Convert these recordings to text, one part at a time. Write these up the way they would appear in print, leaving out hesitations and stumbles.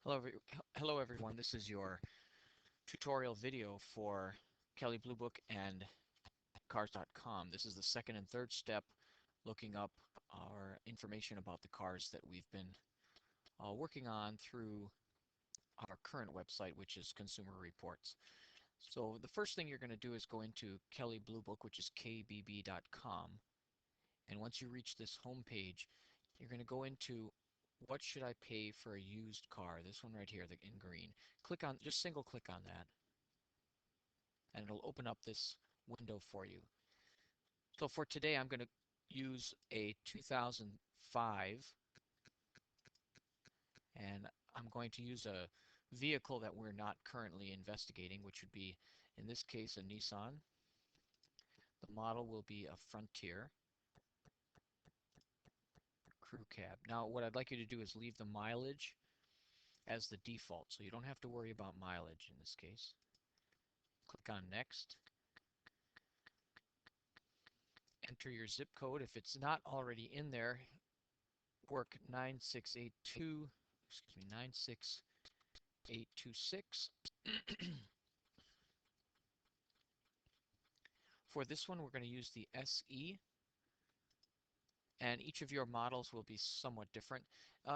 Hello, hello everyone. This is your tutorial video for Kelley Blue Book and Cars.com. This is the second and third step looking up our information about the cars that we've been working on through our current website, which is Consumer Reports. So the first thing you're going to do is go into Kelley Blue Book, which is kbb.com. And once you reach this home page, you're going to go into what should I pay for a used car? This one right here, in green. Just single click on that, and it'll open up this window for you. So for today, I'm going to use a 2005, and I'm going to use a vehicle that we're not currently investigating, which would be, in this case, a Nissan. The model will be a Frontier Crew Cab. Now, what I'd like you to do is leave the mileage as the default, so you don't have to worry about mileage in this case. Click on Next. Enter your zip code. If it's not already in there, work 9682, excuse me, 96826. For this one, we're going to use the SE, and each of your models will be somewhat different.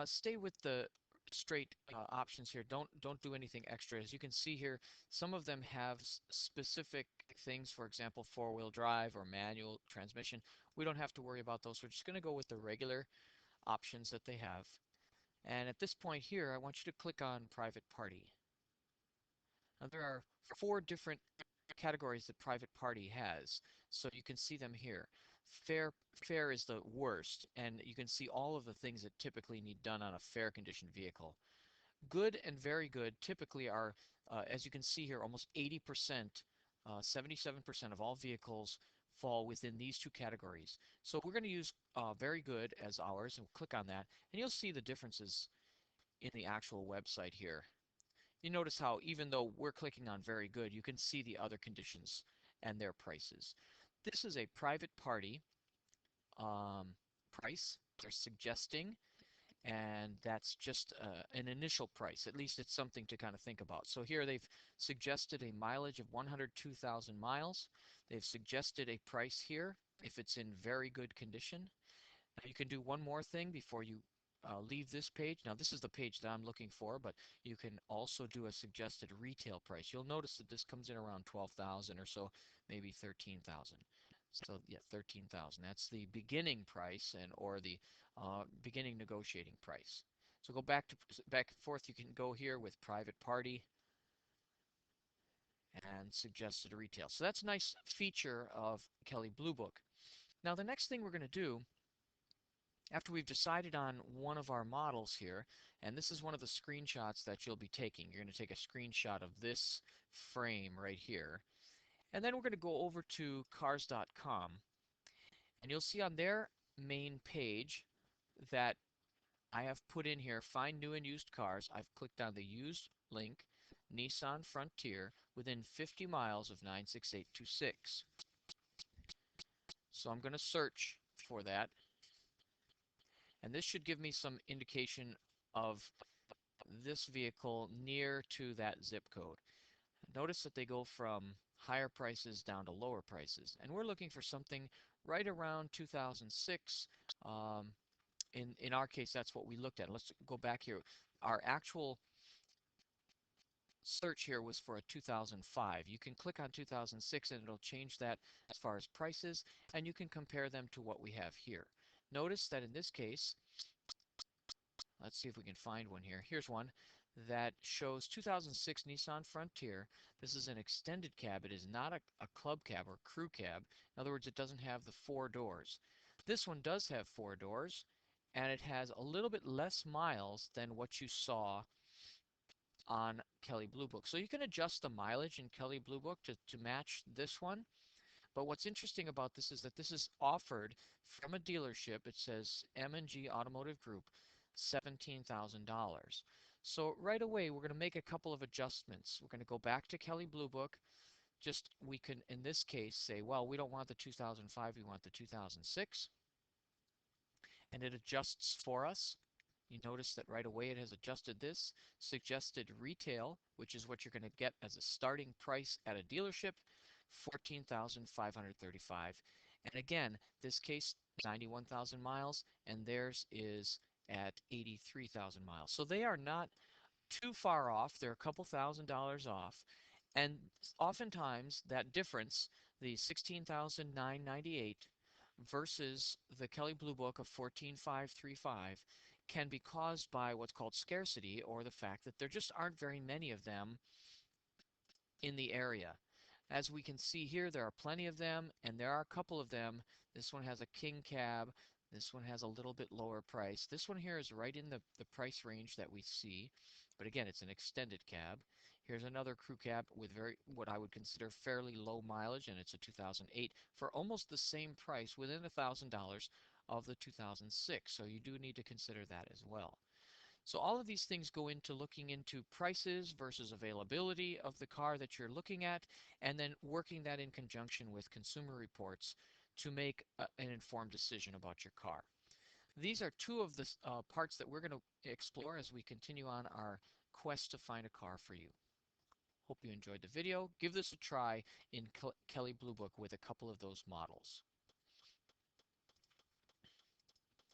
Stay with the straight options here. Don't do anything extra. As you can see here, some of them have specific things, for example, four-wheel drive or manual transmission. We don't have to worry about those. We're just going to go with the regular options that they have. And at this point here, I want you to click on Private Party. Now there are four different categories that Private Party has, so you can see them here. Fair is the worst, and you can see all of the things that typically need done on a fair condition vehicle. Good and very good typically are, as you can see here, almost 80%, 77% of all vehicles fall within these two categories. So we're going to use very good as ours, and we'll click on that, and you'll see the differences in the actual website here. You notice how even though we're clicking on very good, you can see the other conditions and their prices. This is a private party um, price they're suggesting, and that's just an initial price. At least it's something to kind of think about. So here they've suggested a mileage of 102,000 miles. They've suggested a price here if it's in very good condition. Now you can do one more thing before you leave this page. Now this is the page that I'm looking for, but you can also do a suggested retail price. You'll notice that this comes in around 12,000 or so, maybe 13,000. So yeah, 13,000. That's the beginning price or the beginning negotiating price. So go back and forth. You can go here with private party and suggested retail. So that's a nice feature of Kelley Blue Book. Now the next thing we're going to do after we've decided on one of our models here, and this is one of the screenshots that you'll be taking. You're going to take a screenshot of this frame right here. And then we're going to go over to cars.com, and you'll see on their main page that I have put in here, find new and used cars. I've clicked on the used link, Nissan Frontier, within 50 miles of 96826. So I'm going to search for that. And this should give me some indication of this vehicle near to that zip code. Notice that they go from higher prices down to lower prices. And we're looking for something right around 2006. Um, in our case, that's what we looked at. Let's go back here. Our actual search here was for a 2005. You can click on 2006 and it'll change that as far as prices, and you can compare them to what we have here. Notice that in this case, let's see if we can find one here. Here's one that shows 2006 Nissan Frontier. This is an extended cab. It is not a club cab or crew cab. In other words, it doesn't have the four doors. This one does have four doors, and it has a little bit less miles than what you saw on Kelley Blue Book. So you can adjust the mileage in Kelley Blue Book to match this one. But what's interesting about this is that this is offered from a dealership. It says M&G Automotive Group, $17,000. So right away, we're going to make a couple of adjustments. We're going to go back to Kelley Blue Book. We can, in this case, say, well, we don't want the 2005, we want the 2006. And it adjusts for us. You notice that right away it has adjusted this. Suggested retail, which is what you're going to get as a starting price at a dealership, 14,535. And again, this case 91,000 miles and theirs is at 83,000 miles. So they are not too far off. They're a couple $1,000s off. And oftentimes that difference, the 16,998 versus the Kelley Blue Book of 14,535, can be caused by what's called scarcity, or the fact that there just aren't very many of them in the area. As we can see here, there are plenty of them, and there are a couple of them. This one has a king cab. This one has a little bit lower price. This one here is right in the price range that we see, but again, it's an extended cab. Here's another crew cab with very what I would consider fairly low mileage, and it's a 2008 for almost the same price, within $1,000 of the 2006. So you do need to consider that as well. So all of these things go into looking into prices versus availability of the car that you're looking at, and then working that in conjunction with consumer reports to make an informed decision about your car. These are two of the parts that we're going to explore as we continue on our quest to find a car for you. Hope you enjoyed the video. Give this a try in Kelley Blue Book with a couple of those models.